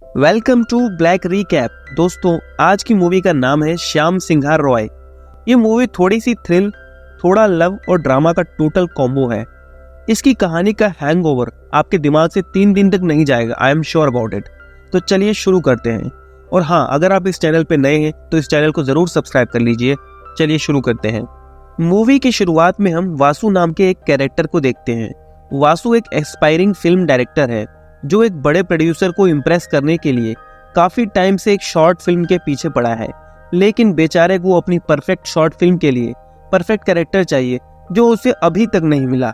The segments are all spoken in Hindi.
Welcome to black recap. दोस्तों, आज की मूवी का नाम है श्याम सिंघा रॉय। ये मूवी थोड़ी सी थ्रिल, थोड़ा लव और ड्रामा का टोटल कॉम्बो है। इसकी कहानी का हैंगओवर आपके दिमाग से 3 दिन तक नहीं जाएगा, I am sure about it. तो चलिए शुरू करते हैं। और हाँ, अगर आप इस चैनल पे नए हैं तो इस चैनल को जरूर सब्सक्राइब कर लीजिए। चलिए शुरू करते हैं। मूवी की शुरुआत में हम वासु नाम के एक कैरेक्टर को देखते हैं। वासु एक एस्पायरिंग फिल्म डायरेक्टर है जो एक बड़े प्रोड्यूसर को इम्प्रेस करने के लिए काफी टाइम से एक शॉर्ट फिल्म के पीछे पड़ा है, लेकिन बेचारे को अपनी परफेक्ट शॉर्ट फिल्म के लिए परफेक्ट कैरेक्टर चाहिए जो उसे अभी तक नहीं मिला।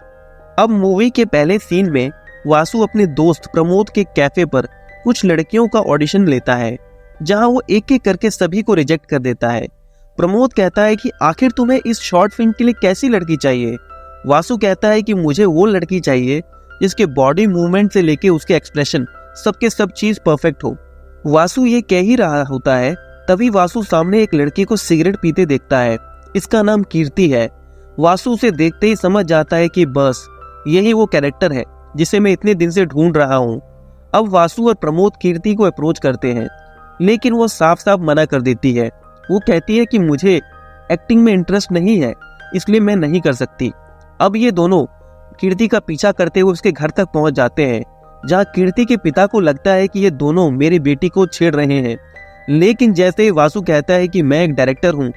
अब मूवी के पहले सीन में वासु अपने दोस्त प्रमोद के कैफे पर कुछ लड़कियों का ऑडिशन लेता है, जहां वो एक एक करके सभी को रिजेक्ट कर देता है। प्रमोद कहता है कि आखिर तुम्हें इस शॉर्ट फिल्म के लिए कैसी लड़की चाहिए। वासु कहता है कि मुझे वो लड़की चाहिए जिसके बॉडी मूवमेंट से लेके उसके एक्सप्रेशन सबके सब चीज परफेक्ट हो। वासु ये कह ही रहा होता है, तभी वासु सामने एक लड़की को सिगरेट पीते देखता है। इसका नाम कीर्ति है। वासु उसे देखते ही समझ जाता है कि बस यही वो कैरेक्टर है जिसे मैं इतने दिन से ढूंढ रहा हूँ। अब वासु और प्रमोद कीर्ति को अप्रोच करते हैं, लेकिन वो साफ साफ मना कर देती है। वो कहती है कि मुझे एक्टिंग में इंटरेस्ट नहीं है, इसलिए मैं नहीं कर सकती। अब ये दोनों कीर्ति का पीछा करते हुए उसके घर तक पहुंच जाते हैं, जहां कीर्ति के पिता को लगता है कि ये दोनों मेरी बेटी को छेड़ रहे हैं। लेकिन जैसे ही वासु कहता है कि मैं एक डायरेक्टर हूं,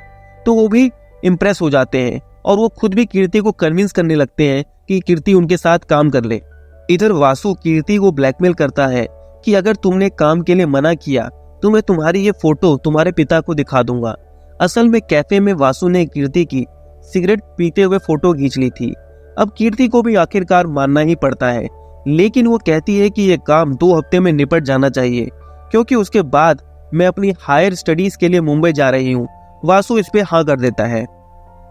तो वो भी इम्प्रेस हो जाते हैं और वो खुद भी कीर्ति को कन्विंस करने लगते हैं कि कीर्ति उनके साथ काम कर ले। इधर वासु कीर्ति को ब्लैकमेल करता है कि अगर तुमने काम के लिए मना किया तो मैं तुम्हारी ये फोटो तुम्हारे पिता को दिखा दूंगा। असल में कैफे में वासु ने कीर्ति की सिगरेट पीते हुए फोटो खींच ली थी। अब कीर्ति को भी आखिरकार मानना ही पड़ता है, लेकिन वो कहती है कि ये काम 2 हफ्ते में निपट जाना चाहिए, क्योंकि उसके बाद मैं अपनी हायर स्टडीज के लिए मुंबई जा रही हूँ। वासु इस पे हाँ कर देता है।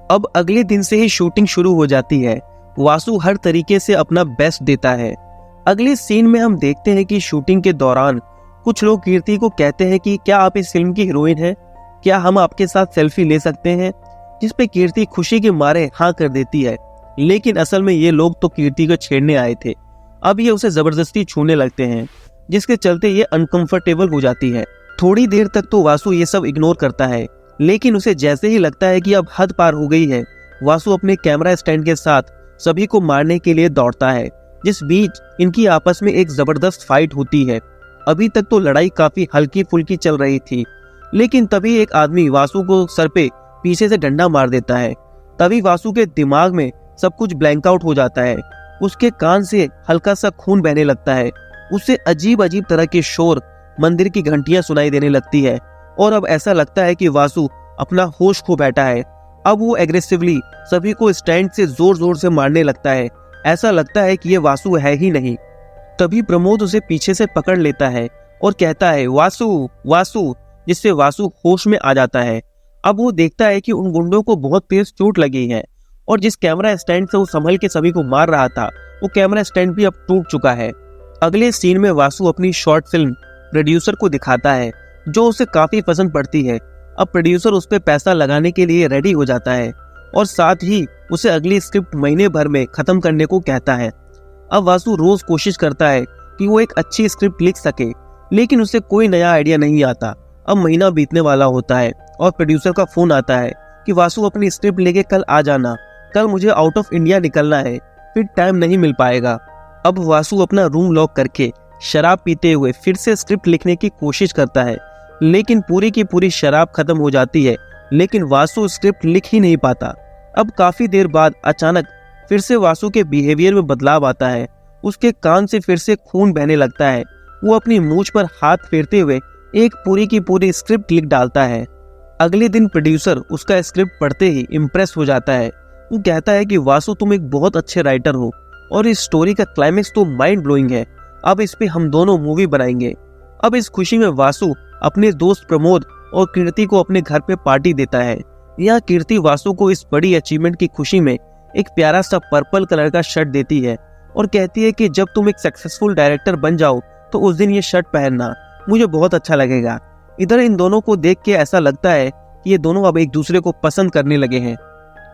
अब अगले दिन से ही शूटिंग शुरू हो जाती है। वासु हर तरीके से अपना बेस्ट देता है। अगले सीन में हम देखते हैं कि शूटिंग के दौरान कुछ लोग कीर्ति को कहते हैं कि क्या आप इस फिल्म की हीरोइन हैं, क्या हम आपके साथ सेल्फी ले सकते हैं, जिस पे कीर्ति खुशी के मारे हाँ कर देती है। लेकिन असल में ये लोग तो कीर्ति को छेड़ने आए थे। अब ये उसे जबरदस्ती छूने लगते हैं, जिसके चलते ये अनकंफर्टेबल हो जाती है। थोड़ी देर तक तो वासु ये सब इग्नोर करता है, लेकिन उसे जैसे ही लगता है कि अब हद पार हो गई है, वासु अपने कैमरा स्टैंड के साथ सभी को मारने के लिए दौड़ता है। जिस बीच इनकी आपस में एक जबरदस्त फाइट होती है। अभी तक तो लड़ाई काफी हल्की फुल्की चल रही थी, लेकिन तभी एक आदमी वासु को सर पे पीछे से डंडा मार देता है। तभी वासु के दिमाग में सब कुछ ब्लैंक आउट हो जाता है। उसके कान से हल्का सा खून बहने लगता है। उसे अजीब अजीब तरह के शोर, मंदिर की घंटियां सुनाई देने लगती है और अब ऐसा लगता है कि वासु अपना होश खो बैठा है। अब वो एग्रेसिवली सभी को स्टैंड से जोर जोर से मारने लगता है। ऐसा लगता है कि ये वासु है ही नहीं। तभी प्रमोद उसे पीछे से पकड़ लेता है और कहता है वासु वासु, जिससे वासु होश में आ जाता है। अब वो देखता है कि उन गुंडों को बहुत तेज चोट लगी है और जिस कैमरा स्टैंड से वो संभल के सभी को मार रहा था, वो कैमरा स्टैंड भी अब टूट चुका है। अगले सीन में वासु अपनी शॉर्ट फिल्म प्रोड्यूसर को दिखाता है, जो उसे काफी पसंद पड़ती है। अब प्रोड्यूसर उस पर पैसा लगाने के लिए रेडी हो जाता है और साथ ही उसे अगली स्क्रिप्ट महीने भर में खत्म करने को कहता है। अब वासु रोज कोशिश करता है कि वो एक अच्छी स्क्रिप्ट लिख सके, लेकिन उसे कोई नया आइडिया नहीं आता। अब महीना बीतने वाला होता है और प्रोड्यूसर का फोन आता है कि वासु अपनी स्क्रिप्ट लेके कल आ जाना, कल मुझे आउट ऑफ इंडिया निकलना है, फिर टाइम नहीं मिल पाएगा। अब वासु अपना रूम लॉक करके शराब पीते हुए फिर से स्क्रिप्ट लिखने की कोशिश करता है, लेकिन पूरी की पूरी शराब खत्म हो जाती है, लेकिन वासु स्क्रिप्ट लिख ही नहीं पाता। अब काफी देर बाद अचानक फिर से वासु के बिहेवियर में बदलाव आता है। उसके कान से फिर से खून बहने लगता है। वो अपनी मूंछ पर हाथ फेरते हुए एक पूरी की पूरी स्क्रिप्ट लिख डालता है। अगले दिन प्रोड्यूसर उसका स्क्रिप्ट पढ़ते ही इम्प्रेस हो जाता है। वो कहता है कि वासु तुम एक बहुत अच्छे राइटर हो और इस स्टोरी का क्लाइमेक्स तो माइंड ब्लोइंग है। अब इस पे हम दोनों मूवी बनाएंगे। अब इस खुशी में वासु अपने दोस्त प्रमोद और कीर्ति को अपने घर पे पार्टी देता है। यह कीर्ति वासु को इस बड़ी अचीवमेंट की खुशी में एक प्यारा सा पर्पल कलर का शर्ट देती है और कहती है कि जब तुम एक सक्सेसफुल डायरेक्टर बन जाओ तो उस दिन ये शर्ट पहनना, मुझे बहुत अच्छा लगेगा। इधर इन दोनों को देख के ऐसा लगता है कि ये दोनों अब एक दूसरे को पसंद करने लगे हैं।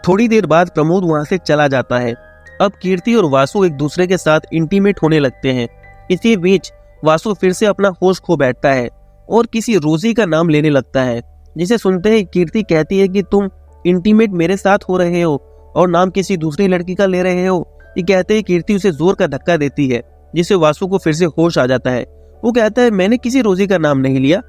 थोड़ी देर बाद प्रमोद वहां से चला जाता है। अब कीर्ति और वासु एक दूसरे के साथ इंटीमेट होने लगते हैं। इसी बीच वासु फिर से अपना होश खो बैठता है और किसी रोजी का नाम लेने लगता है, जिसे सुनते ही कीर्ति कहती है कि तुम इंटीमेट मेरे साथ हो रहे हो और नाम किसी दूसरी लड़की का ले रहे हो। ये कहते ही कीर्ति उसे जोर का धक्का देती है, जिससे वासु को फिर से होश आ जाता है। वो कहता है मैंने किसी रोजी का नाम नहीं लिया,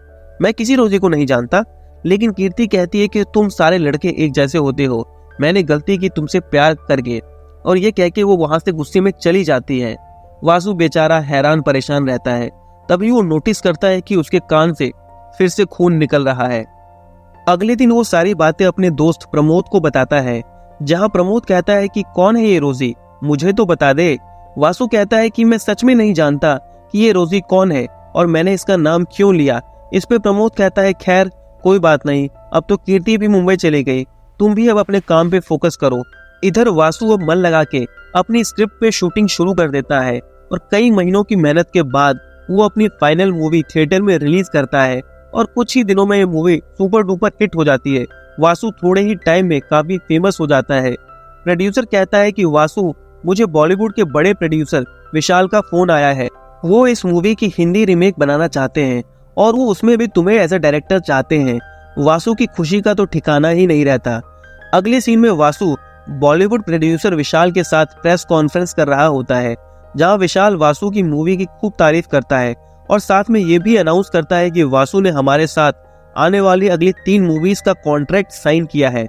मैं किसी रोजी को नहीं जानता। लेकिन कीर्ति कहती है कि तुम सारे लड़के एक जैसे होते हो, मैंने गलती की तुमसे प्यार करके। और ये कह के वो वहां से गुस्से में चली जाती है। वासु बेचारा हैरान परेशान रहता है। तभी वो नोटिस करता है कि उसके कान से फिर से खून निकल रहा है। अगले दिन वो सारी बातें अपने दोस्त प्रमोद को बताता है, जहां प्रमोद कहता है कि कौन है ये रोजी, मुझे तो बता दे। वासु कहता है कि मैं सच में नहीं जानता कि ये रोजी कौन है और मैंने इसका नाम क्यों लिया। इस पे प्रमोद कहता है खैर कोई बात नहीं, अब तो कीर्ति भी मुंबई चली गई, तुम भी अब अपने काम पे फोकस करो। इधर वासु अब मन लगा के अपनी स्क्रिप्ट पे शूटिंग शुरू कर देता है और कई महीनों की मेहनत के बाद वो अपनी फाइनल मूवी थिएटर में रिलीज करता है और कुछ ही दिनों में ये मूवी सुपर डुपर हिट हो जाती है। वासु थोड़े ही टाइम में काफी फेमस हो जाता है। प्रोड्यूसर कहता है कि वासु, मुझे बॉलीवुड के बड़े प्रोड्यूसर विशाल का फोन आया है, वो इस मूवी की हिंदी रीमेक बनाना चाहते हैं और वो उसमें भी तुम्हें एज अ डायरेक्टर चाहते हैं। वासु की खुशी का तो ठिकाना ही नहीं रहता। अगले सीन में वासु बॉलीवुड प्रोड्यूसर विशाल के साथ प्रेस कॉन्फ्रेंस कर रहा होता है, जहां विशाल वासु की मूवी की खूब तारीफ करता है और साथ में ये भी अनाउंस करता है कि वासु ने हमारे साथ आने वाली अगली 3 मूवीज का कॉन्ट्रैक्ट साइन किया है।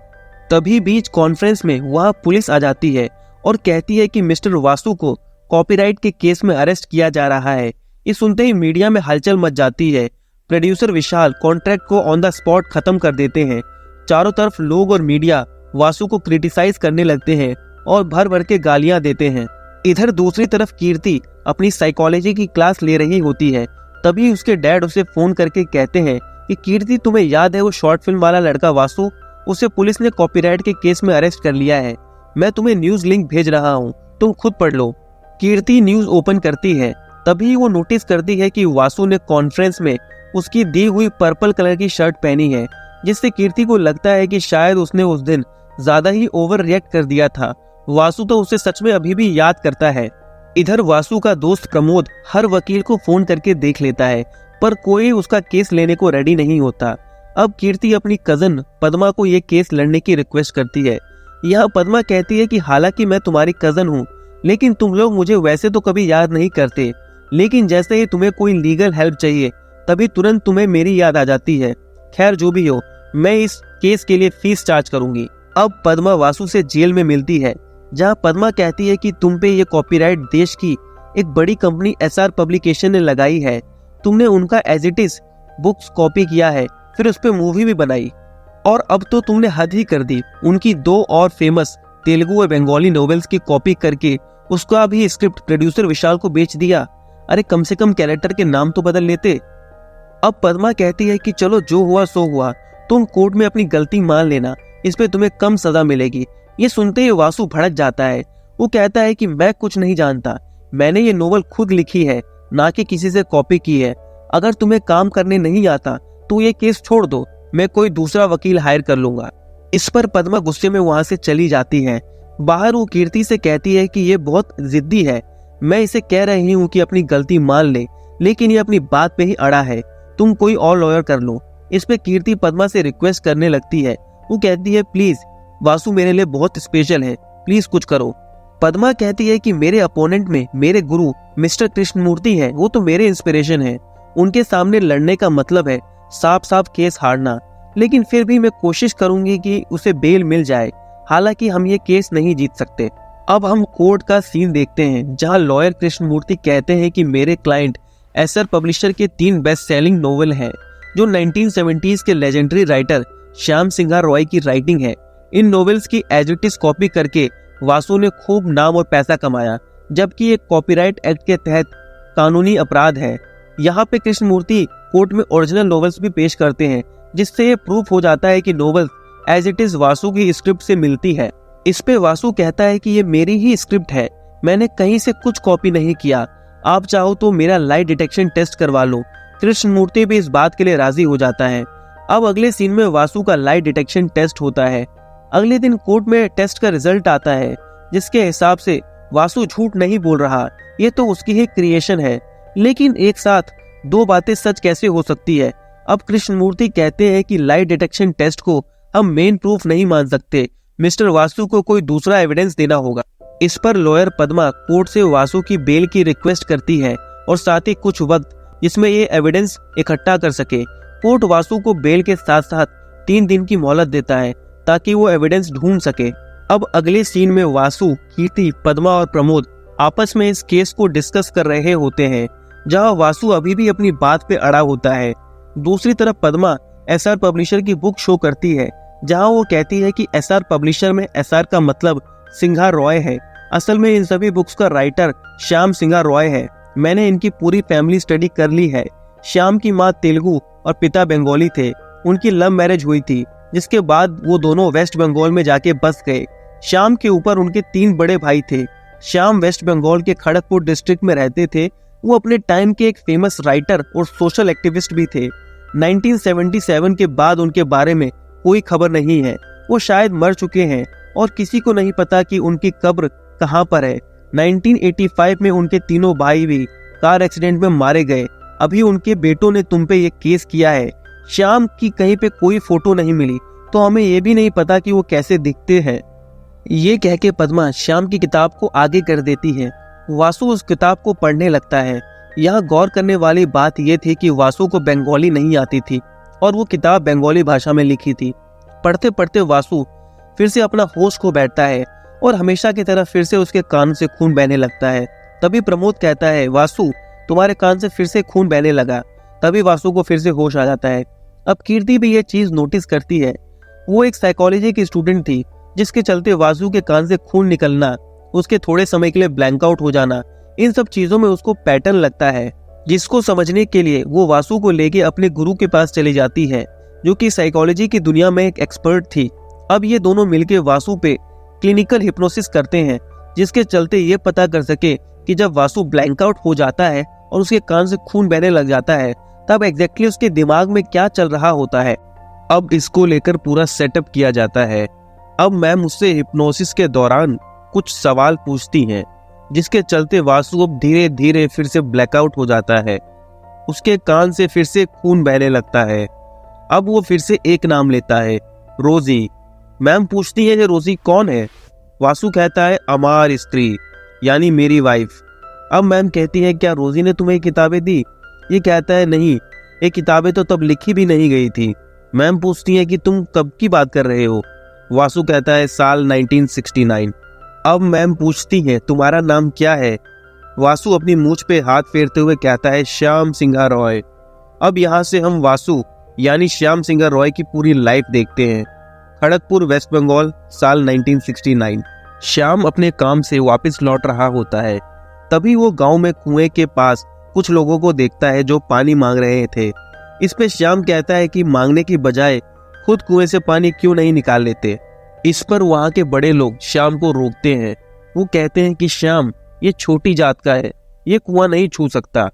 तभी बीच कॉन्फ्रेंस में वहां पुलिस आ जाती है और कहती है कि मिस्टर वासु को कॉपीराइट के केस में अरेस्ट किया जा रहा है। ये सुनते ही मीडिया में हलचल मच जाती है। प्रोड्यूसर विशाल कॉन्ट्रैक्ट को ऑन द स्पॉट खत्म कर देते हैं। चारों तरफ लोग और मीडिया वासु को क्रिटिसाइज करने लगते हैं और भर भर के गालियां देते हैं। इधर दूसरी तरफ कीर्ति अपनी साइकोलॉजी की क्लास ले रही होती है। तभी उसके डैड उसे फोन करके कहते हैं कि कीर्ति, तुम्हें याद है वो शॉर्ट फिल्म वाला लड़का वासु, उसे पुलिस ने कॉपीराइट के केस में अरेस्ट कर लिया है। मैं तुम्हें न्यूज लिंक भेज रहा हूँ, तुम खुद पढ़ लो। कीर्ति न्यूज ओपन करती है। तभी वो नोटिस करती है कि वासु ने कॉन्फ्रेंस में उसकी दी हुई पर्पल कलर की शर्ट पहनी है, जिससे कीर्ति को लगता है कि शायद उसने उस दिन ज्यादा ही ओवर रिएक्ट कर दिया था। वासु तो उसे सच में अभी भी याद करता है। इधर वासु का दोस्त प्रमोद हर वकील को फोन करके देख लेता है, पर कोई उसका केस लेने को रेडी नहीं होता। अब कीर्ति अपनी कजन पद्मा को ये केस लड़ने की रिक्वेस्ट करती है। यहाँ पद्मा कहती है कि हालांकि मैं तुम्हारी कजन हूँ, लेकिन तुम लोग मुझे वैसे तो कभी याद नहीं करते, लेकिन जैसे ही तुम्हें कोई लीगल हेल्प चाहिए तभी तुरंत तुम्हें मेरी याद आ जाती है। खैर जो भी हो, मैं इस केस के लिए फीस चार्ज करूंगी। अब पद्मा वासु से जेल में मिलती है, जहां पद्मा कहती है कि तुम पे ये कॉपीराइट देश की एक बड़ी कंपनी एसआर पब्लिकेशन ने लगाई है। तुमने उनका as it is books copy किया है, फिर उस पे मूवी भी बनाई, और अब तो तुमने हद ही कर दी। उनकी 2 और फेमस तेलुगु और बंगाली नॉवेल्स की कॉपी करके उसका भी स्क्रिप्ट प्रोड्यूसर विशाल को बेच दिया। अरे कम से कम कैरेक्टर के नाम तो बदल लेते। अब पद्मा कहती है कि चलो जो हुआ सो हुआ, तुम कोर्ट में अपनी गलती मान लेना, इस पे तुम्हें कम सजा मिलेगी। ये सुनते ही वासु भड़क जाता है। वो कहता है कि मैं कुछ नहीं जानता, मैंने ये नोवेल खुद लिखी है, ना कि किसी से कॉपी की है। अगर तुम्हें काम करने नहीं आता तो ये केस छोड़ दो, मैं कोई दूसरा वकील हायर कर लूंगा। इस पर पद्मा गुस्से में वहां से चली जाती है। बाहर वो कीर्ति से कहती है कि ये बहुत जिद्दी है, मैं इसे कह रही हूँ कि अपनी गलती मान ले, लेकिन ये अपनी बात पे ही अड़ा है, तुम कोई और लॉयर कर लो। इस पे कीर्ति पद्मा से रिक्वेस्ट करने लगती है। वो कहती है प्लीज वासु मेरे लिए बहुत स्पेशल है, प्लीज कुछ करो। पद्मा कहती है कि मेरे अपोनेंट में मेरे गुरु मिस्टर कृष्णमूर्ति हैं, वो तो मेरे इंस्पिरेशन हैं। उनके सामने लड़ने का मतलब है साफ साफ केस हारना, लेकिन फिर भी मैं कोशिश करूंगी कि उसे बेल मिल जाए। हालांकि हम ये केस नहीं जीत सकते। अब हम कोर्ट का सीन देखते हैं, जहां लॉयर कृष्णमूर्ति कहते हैं कि मेरे क्लाइंट एसआर पब्लिशर के 3 बेस्ट सेलिंग नोवेल हैं, जो 1970s के लेजेंडरी राइटर श्याम सिंघार रॉय की राइटिंग है। इन नोवेल्स की एज इट इज कॉपी करके वासु ने खूब नाम और पैसा कमाया, जबकि एक कॉपीराइट एक्ट के तहत कानूनी अपराध है। यहाँ पे कृष्णमूर्ति कोर्ट में ओरिजिनल नोवेल्स भी पेश करते हैं, जिससे ये प्रूफ हो जाता है कि novels as it is Vasu की स्क्रिप्ट से मिलती है। इस पे वासु कहता है कि ये मेरी ही स्क्रिप्ट है, मैंने कहीं से कुछ कॉपी नहीं किया, आप चाहो तो मेरा लाई डिटेक्शन टेस्ट करवा लो। कृष्णमूर्ति भी इस बात के लिए राजी हो जाता है। अब अगले सीन में वासु का लाई डिटेक्शन टेस्ट होता है। अगले दिन कोर्ट में टेस्ट का रिजल्ट आता है, जिसके हिसाब से वासु झूठ नहीं बोल रहा, ये तो उसकी ही क्रिएशन है। लेकिन एक साथ दो बातें सच कैसे हो सकती है? अब कृष्णमूर्ति कहते हैं कि लाई डिटेक्शन टेस्ट को हम मेन प्रूफ नहीं मान सकते, मिस्टर वासु को कोई दूसरा एविडेंस देना होगा। इस पर लॉयर पद्मा कोर्ट से वासु की बेल की रिक्वेस्ट करती है और साथ ही कुछ वक्त जिसमें ये एविडेंस इकट्ठा कर सके। कोर्ट वासु को बेल के साथ साथ 3 दिन की मोहलत देता है ताकि वो एविडेंस ढूंढ सके। अब अगले सीन में वासु, कीर्ति, पद्मा और प्रमोद आपस में इस केस को डिस्कस कर रहे होते हैं, जहां वासु अभी भी अपनी बात पे अड़ा होता है। दूसरी तरफ पद्मा एसआर पब्लिशर की बुक शो करती है, जहां वो कहती है कि एसआर पब्लिशर में एसआर का मतलब सिंघार रॉय है। असल में इन सभी बुक्स का राइटर श्याम सिंघार रॉय है। मैंने इनकी पूरी फैमिली स्टडी कर ली है। श्याम की माँ तेलुगु और पिता बंगाली थे। उनकी लव मैरिज हुई थी, जिसके बाद वो दोनों वेस्ट बंगाल में जाके बस गए। श्याम के ऊपर उनके 3 बड़े भाई थे। श्याम वेस्ट बंगाल के खड़गपुर डिस्ट्रिक्ट में रहते थे। वो अपने टाइम के एक फेमस राइटर और सोशल एक्टिविस्ट भी थे। 1977 के बाद उनके बारे में कोई खबर नहीं है। वो शायद मर चुके हैं और किसी को नहीं पता कि उनकी कब्र कहाँ पर है। 1985 में उनके तीनों भाई भी कार एक्सीडेंट में मारे गए। अभी उनके बेटों ने तुम पे ये केस किया है। श्याम की कहीं पे कोई फोटो नहीं मिली, तो हमें ये भी नहीं पता कि वो कैसे दिखते हैं। ये कह के पद्मा श्याम की किताब को आगे कर देती है। वासु उस किताब को पढ़ने लगता है। यहाँ गौर करने वाली बात यह थी कि वासु को बंगाली नहीं आती थी और वो किताब बंगाली भाषा में लिखी थी। पढ़ते पढ़ते वासु फिर से अपना होश खो बैठता है और हमेशा की तरह फिर से उसके कान से खून बहने लगता है। तभी प्रमोद कहता है, वासु तुम्हारे कान से फिर से खून बहने लगा। तभी वासु को फिर से होश आ जाता है। अब कीर्ति भी ये चीज नोटिस करती है। वो एक साइकोलॉजी की स्टूडेंट थी, जिसके चलते वासु के कान से खून निकलना, उसके थोड़े समय के लिए ब्लैंक आउट हो जाना, इन सब चीजों में उसको पैटर्न लगता है, जिसको समझने के लिए वो वासु को लेके अपने गुरु के पास चली जाती है, जो कि साइकोलॉजी की दुनिया में एक एक्सपर्ट थी। अब ये दोनों मिलके वासु पे क्लिनिकल हिप्नोसिस करते हैं, जिसके चलते ये पता कर सके कि जब वासु ब्लैंक आउट हो जाता है और उसके कान से खून बहने लग जाता है, तब एग्जैक्टली उसके दिमाग में क्या चल रहा होता है। अब इसको लेकर पूरा सेटअप किया जाता है। अब मैम उससे हिप्नोसिस के दौरान कुछ सवाल पूछती हैं, जिसके चलते वासु अब धीरे धीरे फिर से ब्लैकआउट हो जाता है। उसके कान से फिर से खून बहने लगता है। अब वो फिर से एक नाम लेता है, रोजी। मैम पूछती है कि रोजी कौन है? वासु कहता है, अमार स्त्री, यानी मेरी वाइफ। अब मैम कहती है, क्या रोजी ने तुम्हें किताबें दी? ये कहता है, नहीं, ये किताबें तो तब लिखी भी नहीं गई थी। मैम पूछती है कि तुम कब की बात कर रहे हो? वासु कहता है, साल 1969। अब मैम पूछती है, तुम्हारा नाम क्या है? वासु अपनी मूंछ पे हाथ फेरते हुए कहता है, श्याम सिंघार रॉय। अब यहाँ से हम वासु यानी श्याम सिंघार रॉय की पूरी लाइफ देखते हैं। खड़गपुर, वेस्ट बंगाल, साल 1969। श्याम अपने काम से वापस लौट रहा होता है। तभी वो गांव में कुएं के पास कुछ लोगों को देखता है जो पानी मांग रहे थे। इस पे श्याम कहता है कि मांगने की बजाय खुद कुएं से पानी क्यों नहीं निकाल लेते। इस पर वहां के बड़े लोग श्याम को रोकते हैं। वो कहते हैं कि श्याम, ये छोटी जात का है, ये कुआं नहीं छू सकता।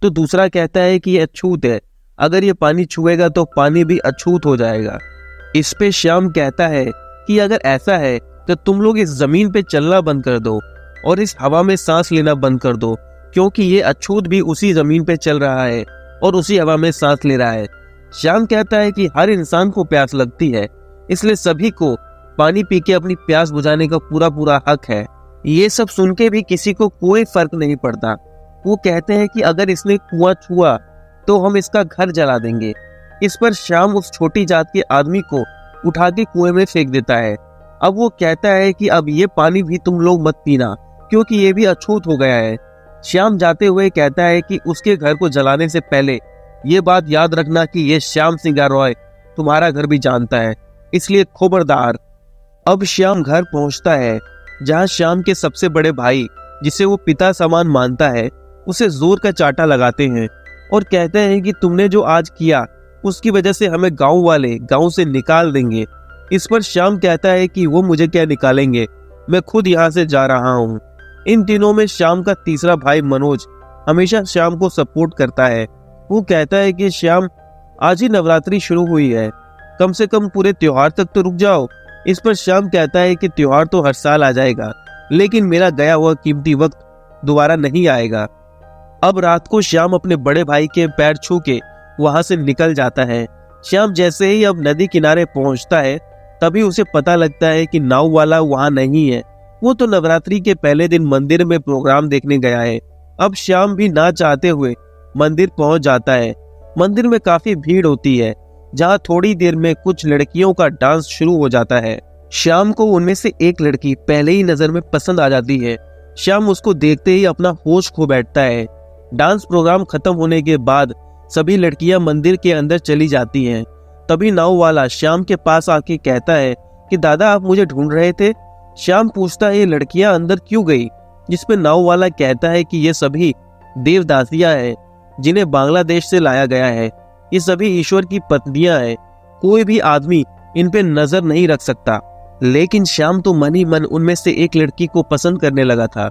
तो दूसरा कहता है कि ये अछूत है, अगर ये पानी छुएगा तो पानी भी अछूत हो जाएगा। इस पे श्याम कहता है कि अगर ऐसा है तो तुम लोग इस जमीन पे चलना बंद कर दो और इस हवा में सांस लेना बंद कर दो, क्योंकि ये अछूत भी उसी जमीन पे चल रहा है और उसी हवा में सांस ले रहा है। श्याम कहता है कि हर इंसान को प्यास लगती है, इसलिए सभी को पानी पी के अपनी प्यास बुझाने का पूरा पूरा हक है। ये सब सुन के भी किसी को कोई फर्क नहीं पड़ता। वो कहते हैं कि अगर इसने कुआं छुआ तो हम इसका घर जला देंगे। इस पर श्याम उस छोटी जात के आदमी को उठा के कुएं में फेंक देता है। अब वो कहता है कि अब ये पानी भी तुम लोग मत पीना, क्योंकि ये भी अछूत हो गया है। श्याम जाते हुए कहता है कि उसके घर को जलाने से पहले ये बात याद रखना कि ये श्याम सिंघार रॉय तुम्हारा घर भी जानता है, इसलिए खबरदार। अब श्याम घर पहुंचता है, जहां श्याम के सबसे बड़े भाई, जिसे वो पिता समान मानता है, उसे जोर का चाटा लगाते हैं और कहते हैं कि तुमने जो आज किया उसकी वजह से हमें गांव वाले गांव से निकाल देंगे। इस पर श्याम कहता है कि वो मुझे क्या निकालेंगे, मैं खुद यहाँ से जा रहा हूँ। इन दिनों में श्याम का तीसरा भाई मनोज हमेशा श्याम को सपोर्ट करता है। वो कहता है कि श्याम, आज ही नवरात्रि शुरू हुई है, कम से कम पूरे त्योहार तक तो रुक जाओ। इस पर श्याम कहता है कि त्योहार तो हर साल आ जाएगा, लेकिन मेरा गया हुआ कीमती वक्त दोबारा नहीं आएगा। अब रात को श्याम अपने बड़े भाई के पैर छू के वहां से निकल जाता है। श्याम जैसे ही अब नदी किनारे पहुंचता है तभी उसे पता लगता है कि नाव वाला वहां नहीं है। वो तो नवरात्रि के पहले दिन मंदिर में प्रोग्राम देखने गया है। अब श्याम भी ना चाहते हुए मंदिर पहुंच जाता है। मंदिर में काफी भीड़ होती है, जहां थोड़ी देर में कुछ लड़कियों का डांस शुरू हो जाता है। श्याम को उनमें से एक लड़की पहले ही नजर में पसंद आ जाती है। श्याम उसको देखते ही अपना होश खो बैठता है। डांस प्रोग्राम खत्म होने के बाद सभी लड़कियां मंदिर के अंदर चली जाती हैं। तभी नाव वाला श्याम के पास आके कहता है कि दादा, आप मुझे ढूंढ रहे थे। श्याम पूछता है ये लड़कियां अंदर क्यों गई, जिसपे नाव वाला कहता है कि ये सभी देवदासियां हैं जिन्हें बांग्लादेश से लाया गया है। ये सभी ईश्वर की पत्नियां हैं, कोई भी आदमी इन पे नजर नहीं रख सकता। लेकिन श्याम तो मन ही मन उनमें से एक लड़की को पसंद करने लगा था।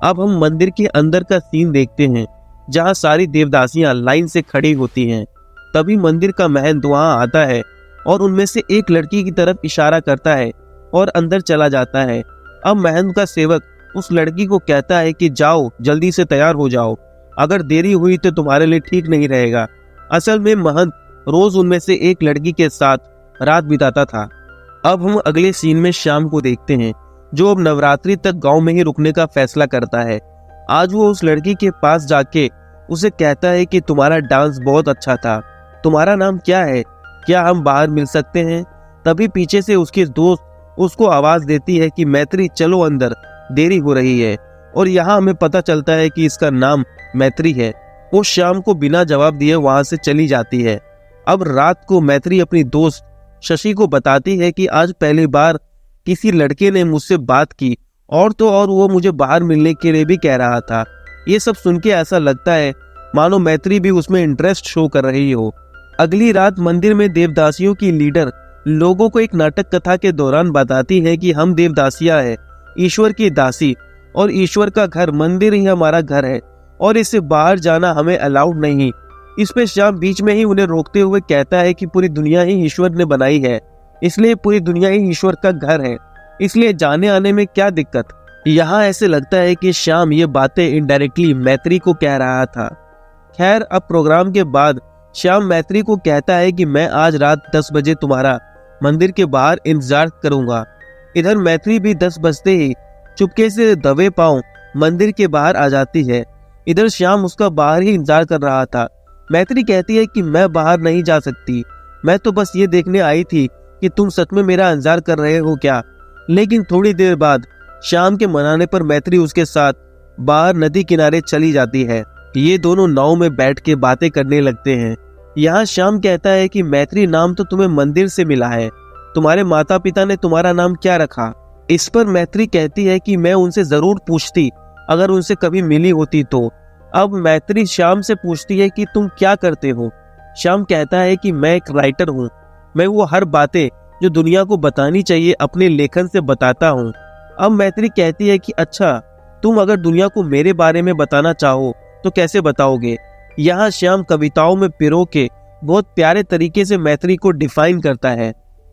अब हम मंदिर के अंदर का सीन देखते हैं, जहां सारी देवदासियां लाइन से खड़ी होती हैं। तभी मंदिर का महंत वहां आता है और उनमें से एक लड़की की तरफ इशारा करता है और अंदर चला जाता है। अब महंत का सेवक उस लड़की को कहता है कि जाओ, जल्दी से तैयार हो जाओ, अगर देरी हुई तो तुम्हारे लिए ठीक नहीं रहेगा। असल में महंत रोज उनमें से एक लड़की के साथ रात बिताता था। अब हम अगले सीन में श्याम को देखते हैं, जो अब नवरात्रि तक गांव में ही रुकने का फैसला करता है। आज वो उस लड़की के पास जाके उसे कहता है कि तुम्हारा डांस बहुत अच्छा था, तुम्हारा नाम क्या है, क्या हम बाहर मिल सकते हैं। तभी पीछे से उसकी दोस्त उसको आवाज देती है कि मैत्री चलो अंदर, देरी हो रही है। और यहाँ हमें पता चलता है कि इसका नाम मैत्री है। वो श्याम को बिना जवाब दिए वहां से चली जाती है। अब रात को मैत्री अपनी दोस्त शशि को बताती है कि आज पहली बार किसी लड़के ने मुझसे बात की, और तो और वो मुझे बाहर मिलने के लिए भी कह रहा था। ये सब सुन के ऐसा लगता है मानो मैत्री भी उसमें इंटरेस्ट शो कर रही हो। अगली रात मंदिर में देवदासियों की लीडर लोगों को एक नाटक कथा के दौरान बताती है कि हम देवदासियां हैं, ईश्वर की दासी, और ईश्वर का घर मंदिर ही हमारा घर है और इससे बाहर जाना हमें अलाउड नहीं। इस पे श्याम बीच में ही उन्हें रोकते हुए कहता है कि पूरी दुनिया ही ईश्वर ने बनाई है, इसलिए पूरी दुनिया ही ईश्वर का घर है, इसलिए जाने आने में क्या दिक्कत। यहाँ ऐसे लगता है कि श्याम ये बातें इनडायरेक्टली मैत्री को कह रहा था। खैर, अब प्रोग्राम के बाद श्याम मैत्री को कहता है कि मैं आज रात 10 बजे तुम्हारा मंदिर के बाहर इंतजार करूंगा। इधर मैत्री भी 10 बजते ही चुपके से दबे पांव मंदिर के बाहर आ जाती है। इधर श्याम उसका बाहर ही इंतजार कर रहा था। मैत्री कहती है कि मैं बाहर नहीं जा सकती, मैं तो बस ये देखने आई थी कि तुम सच में मेरा इंतजार कर रहे हो क्या। लेकिन थोड़ी देर बाद श्याम के मनाने पर मैत्री उसके साथ बाहर नदी किनारे चली जाती है। ये दोनों नाव में बैठ के बातें करने लगते हैं। यहाँ श्याम कहता है कि मैत्री, नाम तो तुम्हें मंदिर से मिला है, तुम्हारे माता पिता ने तुम्हारा नाम क्या रखा। इस पर मैत्री कहती है कि मैं उनसे जरूर पूछती अगर उनसे कभी मिली होती तो। अब मैत्री श्याम से पूछती है कि तुम क्या करते हो। श्याम कहता है कि मैं एक राइटर हूँ, मैं वो हर बातें जो दुनिया को बतानी चाहिए अपने लेखन से बताता हूँ। अब मैत्री कहती है कि अच्छा, तुम अगर दुनिया को मेरे बारे में बताना चाहो तो कैसे बताओगे। यहाँ श्याम कविताओं में पिरो के बहुत प्यारे तरीके से मैत्री को डिफाइन करता है।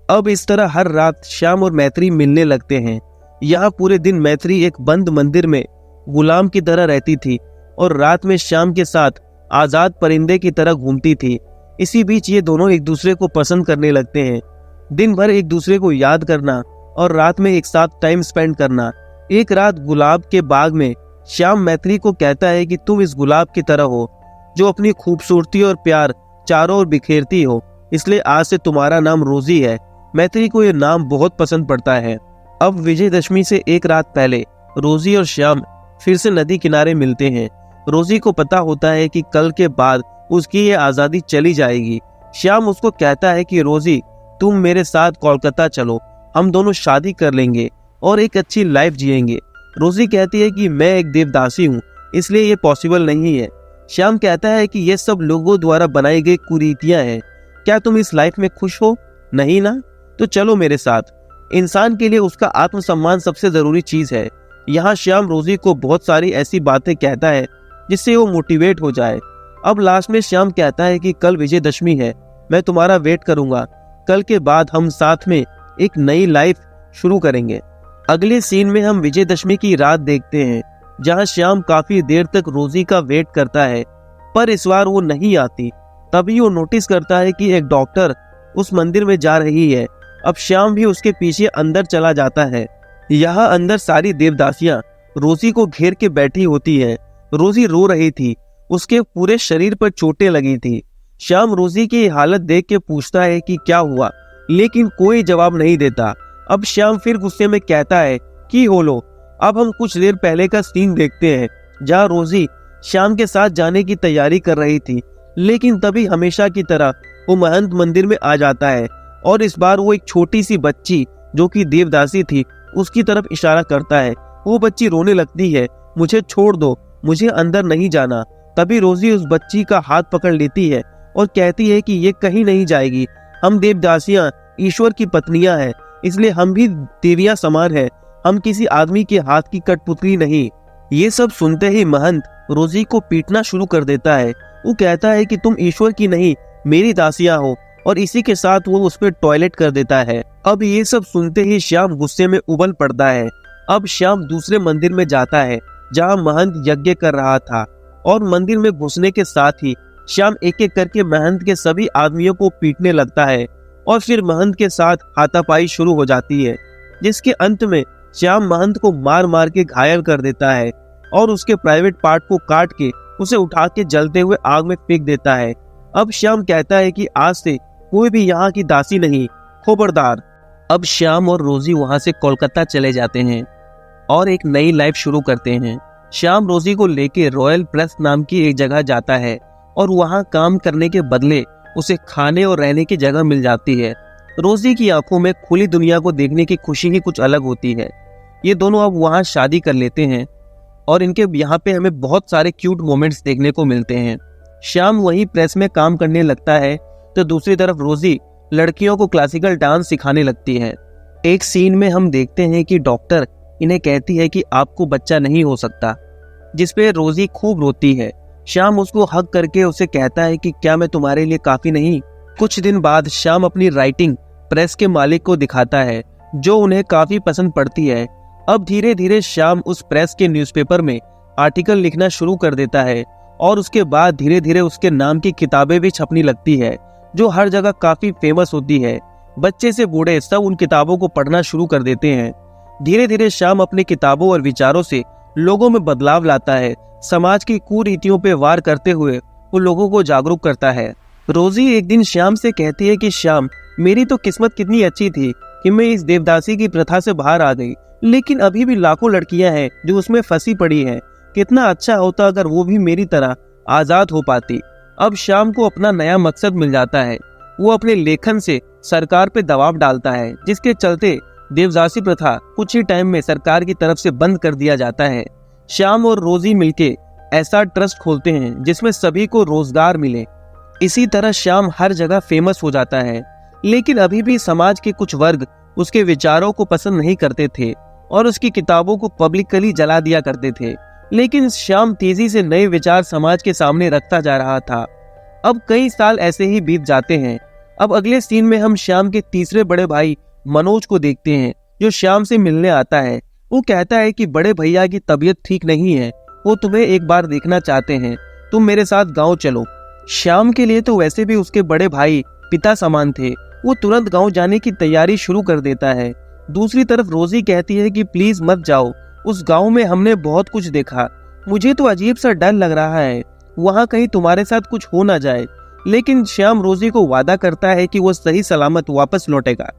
अब इस तरह हर रात श्याम और मैत्री मिलने लगते हैं। यहाँ पूरे दिन मैत्री एक बंद मंदिर में गुलाम की तरह रहती थी और रात में श्याम के साथ आजाद परिंदे की तरह घूमती थी। इसी बीच ये दोनों एक दूसरे को पसंद करने लगते हैं। दिन भर एक दूसरे को याद करना और रात में एक साथ टाइम स्पेंड करना। एक रात गुलाब के बाग में श्याम मैत्री को कहता है कि तुम इस गुलाब की तरह हो जो अपनी खूबसूरती और प्यार चारों ओर बिखेरती हो, इसलिए आज से तुम्हारा नाम रोजी है। मैत्री को यह नाम बहुत पसंद पड़ता है। अब विजयदशमी से एक रात पहले रोजी और श्याम फिर से नदी किनारे मिलते हैं। रोजी को पता होता है कि कल के बाद उसकी ये आजादी चली जाएगी। श्याम उसको कहता है कि रोजी, तुम मेरे साथ कोलकाता चलो, हम दोनों शादी कर लेंगे और एक अच्छी लाइफ जिएंगे। रोजी कहती है कि मैं एक देवदासी हूँ, इसलिए ये पॉसिबल नहीं है। श्याम कहता है कि ये सब लोगों द्वारा बनाई गई कुरीतियां हैं। क्या तुम इस लाइफ में खुश हो? नहीं ना? तो चलो मेरे साथ। इंसान के लिए उसका आत्मसम्मान सबसे जरूरी चीज है। यहाँ श्याम रोजी को बहुत सारी ऐसी बातें कहता है जिससे वो मोटिवेट हो जाए। अब लास्ट में श्याम कहता है कि कल विजयदशमी है, मैं तुम्हारा वेट करूंगा, कल के बाद हम साथ में एक नई लाइफ शुरू करेंगे। अगले सीन में हम विजयदशमी की रात देखते हैं, जहां श्याम काफी देर तक रोजी का वेट करता है, पर इस बार वो नहीं आती। तभी वो नोटिस करता है कि एक डॉक्टर उस मंदिर में जा रही है। अब श्याम भी उसके पीछे अंदर चला जाता है। यहाँ अंदर सारी देवदासियां रोजी को घेर के बैठी होती है। रोजी रो रही थी, उसके पूरे शरीर पर चोटें लगी थी। श्याम रोजी की हालत देख के पूछता है कि क्या हुआ, लेकिन कोई जवाब नहीं देता। अब श्याम फिर गुस्से में कहता है कि होलो। अब हम कुछ देर पहले का सीन देखते हैं, जहाँ रोजी श्याम के साथ जाने की तैयारी कर रही थी, लेकिन तभी हमेशा की तरह वो महंत मंदिर में आ जाता है और इस बार वो एक छोटी सी बच्ची जो कि देवदासी थी उसकी तरफ इशारा करता है। वो बच्ची रोने लगती है, मुझे छोड़ दो, मुझे अंदर नहीं जाना। तभी रोजी उस बच्ची का हाथ पकड़ लेती है और कहती है कि ये कहीं नहीं जाएगी। हम देवदासियां ईश्वर की पत्नियां हैं, इसलिए हम भी देवियां समान हैं, हम किसी आदमी के हाथ की कठपुतली नहीं। ये सब सुनते ही महंत रोजी को पीटना शुरू कर देता है। वो कहता है कि तुम ईश्वर की नहीं मेरी दासियां हो, और इसी के साथ वो उस पर टॉयलेट कर देता है। अब ये सब सुनते ही श्याम गुस्से में उबल पड़ता है। अब श्याम दूसरे मंदिर में जाता है जहाँ महंत यज्ञ कर रहा था, और मंदिर में घुसने के साथ ही श्याम एक एक करके महंत के सभी आदमियों को पीटने लगता है और फिर महंत के साथ हाथापाई शुरू हो जाती है, जिसके अंत में श्याम महंत को मार मार के घायल कर देता है और उसके प्राइवेट पार्ट को काट के उसे उठा के जलते हुए आग में फेंक देता है। अब श्याम कहता है कि आज से कोई भी यहाँ की दासी नहीं, खबरदार। अब श्याम और रोजी वहां से कोलकाता चले जाते हैं और एक नई लाइफ शुरू करते हैं। श्याम रोजी को लेके रॉयल प्रेस नाम की एक जगह जाता है और वहां काम करने के बदले उसे खाने और रहने की जगह मिल जाती है। रोजी की आंखों में खुली दुनिया को देखने की खुशी ही कुछ अलग होती है। ये दोनों अब वहां शादी कर लेते हैं और इनके यहाँ पे हमें बहुत सारे क्यूट मोमेंट्स देखने को मिलते हैं। श्याम वहीं प्रेस में काम करने लगता है तो दूसरी तरफ रोजी लड़कियों को क्लासिकल डांस सिखाने लगती है। एक सीन में हम देखते हैं कि डॉक्टर इन्हें कहती है कि आपको बच्चा नहीं हो सकता, जिसपे रोजी खूब रोती है। श्याम उसको हग करके उसे कहता है कि क्या मैं तुम्हारे लिए काफी नहीं। कुछ दिन बाद श्याम अपनी राइटिंग प्रेस के मालिक को दिखाता है, जो उन्हें काफी पसंद पड़ती है। अब धीरे धीरे श्याम उस प्रेस के न्यूज़पेपर में आर्टिकल लिखना शुरू कर देता है और उसके बाद धीरे धीरे उसके नाम की किताबें भी छपने लगती है, जो हर जगह काफी फेमस होती है। बच्चे से बूढ़े सब उन किताबों को पढ़ना शुरू कर देते हैं। धीरे धीरे श्याम अपनी किताबों और विचारों से लोगों में बदलाव लाता है। समाज की कुरीतियों पे वार करते हुए वो लोगों को जागरूक करता है। रोजी एक दिन श्याम से कहती है कि श्याम, मेरी तो किस्मत कितनी अच्छी थी कि मैं इस देवदासी की प्रथा से बाहर आ गई, लेकिन अभी भी लाखों लड़कियां हैं जो उसमें फंसी पड़ी हैं। कितना अच्छा होता अगर वो भी मेरी तरह आजाद हो पाती। अब श्याम को अपना नया मकसद मिल जाता है। वो अपने लेखन से सरकार पे दबाव डालता है, जिसके चलते देवदासी प्रथा कुछ ही टाइम में सरकार की तरफ से बंद कर दिया जाता है। श्याम और रोजी मिलके ऐसा ट्रस्ट खोलते हैं जिसमें सभी को रोजगार मिले। इसी तरह श्याम हर जगह फेमस हो जाता है, लेकिन अभी भी समाज के कुछ वर्ग उसके विचारों को पसंद नहीं करते थे और उसकी किताबों को पब्लिकली जला दिया करते थे। लेकिन श्याम तेजी से नए विचार समाज के सामने रखता जा रहा था। अब कई साल ऐसे ही बीत जाते हैं। अब अगले सीन में हम श्याम के तीसरे बड़े भाई मनोज को देखते हैं, जो श्याम से मिलने आता है। वो कहता है कि बड़े भैया की तबीयत ठीक नहीं है, वो तुम्हें एक बार देखना चाहते हैं, तुम मेरे साथ गांव चलो। श्याम के लिए तो वैसे भी उसके बड़े भाई पिता समान थे। वो तुरंत गांव जाने की तैयारी शुरू कर देता है। दूसरी तरफ रोजी कहती है कि प्लीज मत जाओ, उस गांव में हमने बहुत कुछ देखा, मुझे तो अजीब सा डर लग रहा है, वहां कहीं तुम्हारे साथ कुछ हो ना जाए। लेकिन श्याम रोजी को वादा करता है कि वो सही सलामत वापस लौटेगा।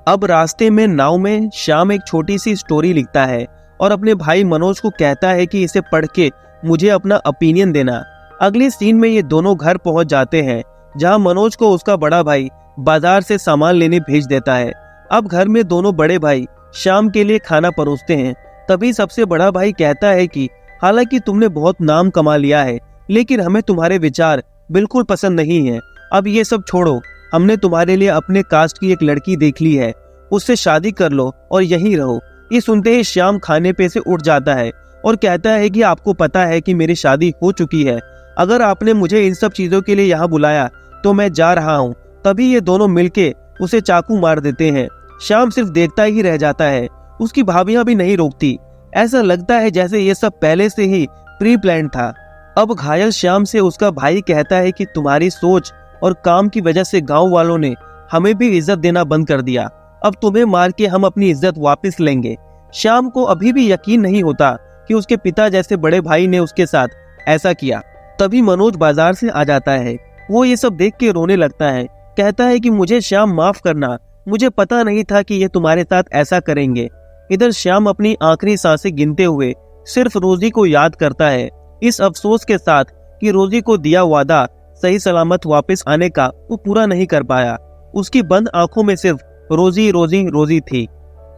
अब रास्ते में नाव में श्याम एक छोटी सी स्टोरी लिखता है और अपने भाई मनोज को कहता है कि इसे पढ़ के मुझे अपना ओपिनियन देना। अगले सीन में ये दोनों घर पहुंच जाते हैं, जहां मनोज को उसका बड़ा भाई बाजार से सामान लेने भेज देता है। अब घर में दोनों बड़े भाई श्याम के लिए खाना परोसते हैं। तभी सबसे बड़ा भाई कहता है कि हालांकि तुमने बहुत नाम कमा लिया है, लेकिन हमें तुम्हारे विचार बिल्कुल पसंद नहीं है। अब ये सब छोड़ो, हमने तुम्हारे लिए अपने कास्ट की एक लड़की देख ली है, उससे शादी कर लो और यहीं रहो। ये सुनते ही श्याम खाने पे से उठ जाता है और कहता है कि आपको पता है कि मेरी शादी हो चुकी है, अगर आपने मुझे इन सब चीजों के लिए यहाँ बुलाया तो मैं जा रहा हूँ। तभी ये दोनों मिलके उसे चाकू मार देते हैं। श्याम सिर्फ देखता ही रह जाता है, उसकी भाभियां भी नहीं रोकती। ऐसा लगता है जैसे ये सब पहले से ही प्री प्लान था। अब घायल श्याम से उसका भाई कहता है कि तुम्हारी सोच और काम की वजह से गांव वालों ने हमें भी इज्जत देना बंद कर दिया। अब तुम्हें मार के हम अपनी इज्जत वापस लेंगे। श्याम को अभी भी यकीन नहीं होता कि उसके पिता जैसे बड़े भाई ने उसके साथ ऐसा किया। तभी मनोज बाजार से आ जाता है। वो ये सब देख के रोने लगता है। कहता है कि मुझे श्याम माफ करना, मुझे पता नहीं था कि ये तुम्हारे साथ ऐसा करेंगे। इधर श्याम अपनी आखिरी सांसें गिनते हुए सिर्फ रोजी को याद करता है, इस अफसोस के साथ कि रोजी को दिया वादा सही सलामत वापस आने का वो पूरा नहीं कर पाया। उसकी बंद आंखों में सिर्फ रोजी रोजी रोजी थी।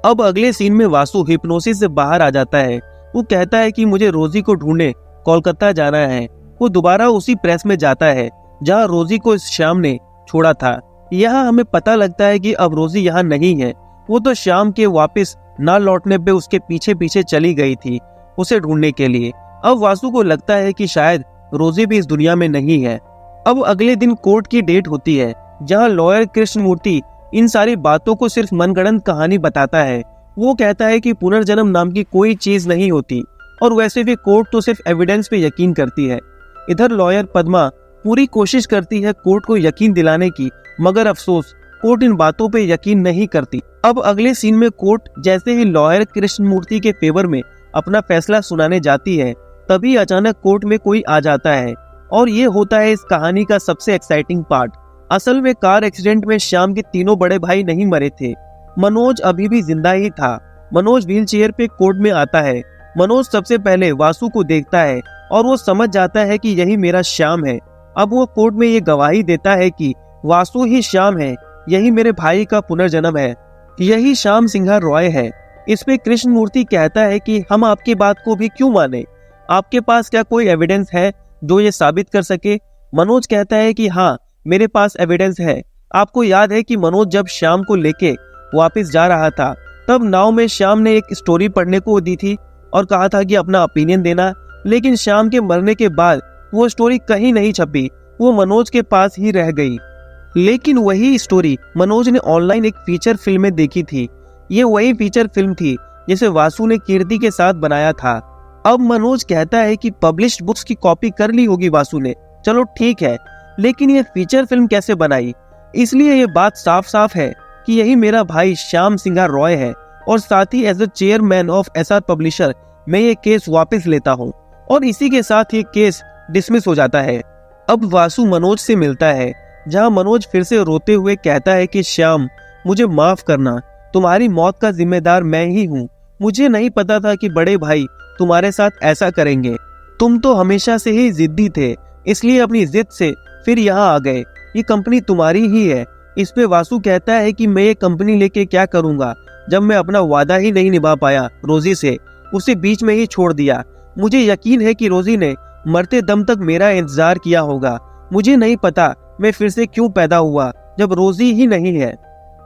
अब अगले सीन में वासु हिप्नोसिस से बाहर आ जाता है। वो कहता है कि मुझे रोजी को ढूंढने कोलकाता जाना है। वो दोबारा उसी प्रेस में जाता है जहां रोजी को श्याम ने छोड़ा था। यहाँ हमें पता लगता है कि अब रोजी यहाँ नहीं है। वो तो श्याम के वापस ना लौटने पे उसके पीछे पीछे चली गई थी उसे ढूंढने के लिए। अब वासु को लगता है कि शायद रोजी भी इस दुनिया में नहीं है। अब अगले दिन कोर्ट की डेट होती है जहां लॉयर कृष्णमूर्ति इन सारी बातों को सिर्फ मनगढ़ंत कहानी बताता है। वो कहता है कि पुनर्जन्म नाम की कोई चीज नहीं होती और वैसे भी कोर्ट तो सिर्फ एविडेंस पे यकीन करती है। इधर लॉयर पद्मा पूरी कोशिश करती है कोर्ट को यकीन दिलाने की, मगर अफसोस कोर्ट इन बातों पे यकीन नहीं करती। अब अगले सीन में कोर्ट जैसे ही लॉयर कृष्णमूर्ति के फेवर में अपना फैसला सुनाने जाती है, तभी अचानक कोर्ट में कोई आ जाता है और ये होता है इस कहानी का सबसे एक्साइटिंग पार्ट। असल में कार एक्सीडेंट में श्याम के तीनों बड़े भाई नहीं मरे थे। मनोज अभी भी जिंदा ही था। मनोज व्हील चेयर पे कोर्ट में आता है। मनोज सबसे पहले वासु को देखता है और वो समझ जाता है कि यही मेरा श्याम है। अब वो कोर्ट में ये गवाही देता है कि वासु ही श्याम है, यही मेरे भाई का पुनर्जन्म है, यही श्याम सिंघार रॉय है। इस पे कृष्णमूर्ति कहता है कि हम आपकी बात को भी क्यों माने, आपके पास क्या कोई एविडेंस है जो ये साबित कर सके। मनोज कहता है कि हाँ, मेरे पास एविडेंस है। आपको याद है कि मनोज जब श्याम को लेके वापस जा रहा था, तब नाव में श्याम ने एक स्टोरी पढ़ने को दी थी और कहा था कि अपना ओपिनियन देना, लेकिन श्याम के मरने के बाद वो स्टोरी कहीं नहीं छपी, वो मनोज के पास ही रह गई। लेकिन वही स्टोरी मनोज ने ऑनलाइन एक फीचर फिल्म में देखी थी। ये वही फीचर फिल्म थी जिसे वासु ने कीर्ति के साथ बनाया था। अब मनोज कहता है कि पब्लिश्ड बुक्स की कॉपी कर ली होगी वासु ने, चलो ठीक है, लेकिन ये फीचर फिल्म कैसे बनाई। इसलिए ये बात साफ साफ है कि यही मेरा भाई श्याम सिंघार रॉय है और साथ ही as a chairman of SR publisher मैं ये केस वापस लेता हूँ और इसी के साथ ये केस डिसमिस हो जाता है। अब वासु मनोज से मिलता है जहाँ मनोज फिर से रोते हुए कहता है कि श्याम, मुझे माफ करना, तुम्हारी मौत का जिम्मेदार मैं ही हूँ। मुझे नहीं पता था कि बड़े भाई तुम्हारे साथ ऐसा करेंगे। तुम तो हमेशा से ही जिद्दी थे, इसलिए अपनी जिद से फिर यहाँ आ गए। ये कंपनी तुम्हारी ही है। इस पे वासु कहता है कि मैं ये कंपनी लेके क्या करूंगा जब मैं अपना वादा ही नहीं निभा पाया रोजी से, उसे बीच में ही छोड़ दिया। मुझे यकीन है कि रोजी ने मरते दम तक मेरा इंतजार किया होगा। मुझे नहीं पता मैं फिर से क्यों पैदा हुआ जब रोजी ही नहीं है।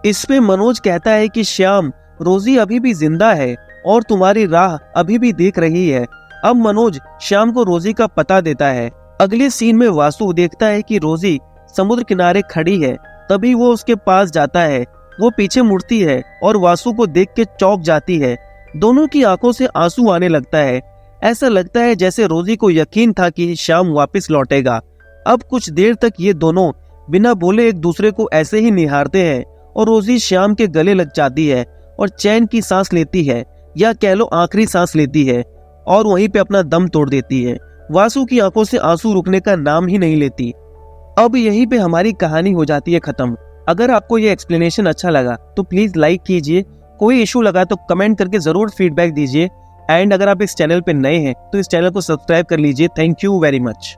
इस पे मनोज कहता है कि श्याम, रोजी अभी भी जिंदा है और तुम्हारी राह अभी भी देख रही है। अब मनोज श्याम को रोजी का पता देता है। अगले सीन में वासु देखता है कि रोजी समुद्र किनारे खड़ी है। तभी वो उसके पास जाता है। वो पीछे मुड़ती है और वासु को देख के चौंक जाती है। दोनों की आंखों से आंसू आने लगता है। ऐसा लगता है जैसे रोजी को यकीन था कि श्याम वापस लौटेगा। अब कुछ देर तक ये दोनों बिना बोले एक दूसरे को ऐसे ही निहारते हैं और रोजी श्याम के गले लग जाती है और चैन की सांस लेती है, या कह लो आखिरी सांस लेती है, और वहीं पे अपना दम तोड़ देती है। वासु की आंखों से आंसू रुकने का नाम ही नहीं लेती। अब यहीं पे हमारी कहानी हो जाती है खत्म। अगर आपको ये एक्सप्लेनेशन अच्छा लगा तो प्लीज लाइक कीजिए, कोई इशू लगा तो कमेंट करके जरूर फीडबैक दीजिए, एंड अगर आप इस चैनल पे नए हैं तो इस चैनल को सब्सक्राइब कर लीजिए। Thank you very much.